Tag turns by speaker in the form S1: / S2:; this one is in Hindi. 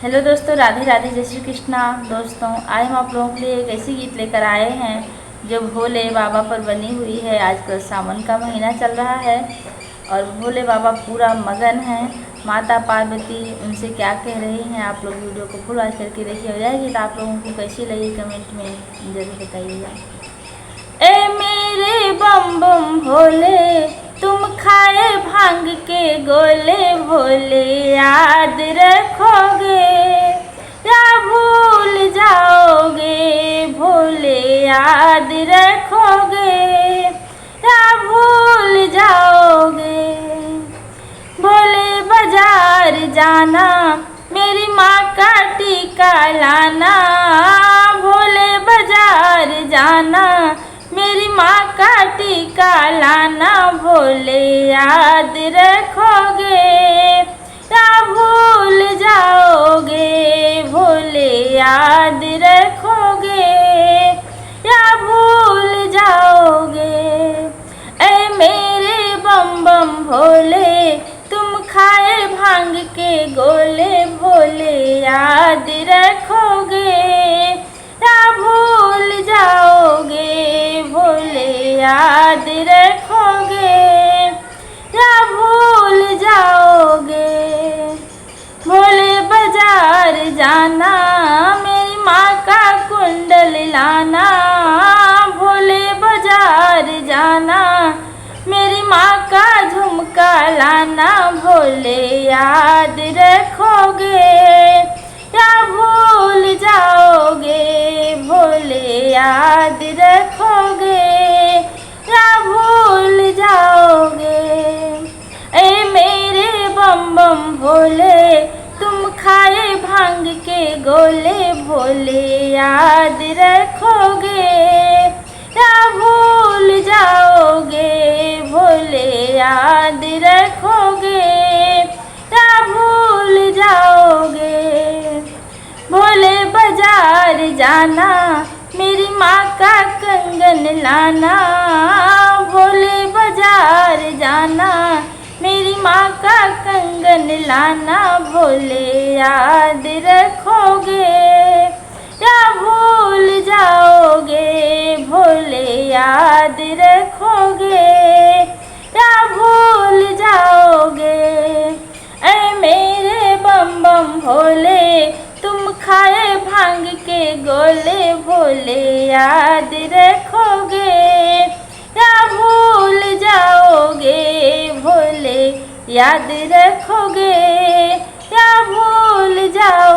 S1: हेलो दोस्तों, राधे राधे, जय श्री कृष्णा। दोस्तों, आज हम आप लोगों के लिए एक ऐसी गीत लेकर आए हैं जो भोले बाबा पर बनी हुई है। आजकल सावन का महीना चल रहा है और भोले बाबा पूरा मगन हैं। माता पार्वती उनसे क्या कह रही हैं, आप लोग वीडियो को फुल वॉच करके देखिए। हो जाएगी तो आप लोगों को कैसी लगी कमेंट में ज़रूर बताइएगा। ए मेरे बम बम भोले, तुम खाए भांग के गोले, भोले याद रखोगे या भूल जाओगे, भोले याद रखोगे या भूल जाओगे। भोले बाजार जाना, मेरी माँ का टीका लाना, भोले बाजार जाना, मेरी माँ का टीका लाना, भोले याद रखोगे या भूल जाओगे, भोले याद रखोगे या भूल जाओगे। ऐ मेरे बम बम भोले, तुम खाए भांग के गोले, भोले याद रखोगे या भूल जाओगे, भोले याद रखोगे या भूल जाओगे। भोले बाजार जाना, मेरी माँ का कुंडल लाना, भोले बाजार जाना, मेरी माँ का झुमका लाना, भोले याद रखोगे या भूल जाओगे, भोले याद रखोगे या भूल जाओगे। ऐ मेरे बम बम भोले, तुम खाए भांग के गोले, भोले याद रखोगे या भूल जाओगे, भोले याद रखोगे या भूल जाओगे। भोले बाजार जाना, मेरी माँ का कंगन लाना, भोले बाजार जाना, मेरी माँ का कंगन लाना, भोले याद रखोगे या भूल जाओगे, भोले याद रखोगे या भूल जाओगे। ऐ मेरे बम बम भोले, तुम खाए भांग के गोले, भोले याद रखोगे या भूल जाओगे, भोले याद रखोगे या भूल जाओगे।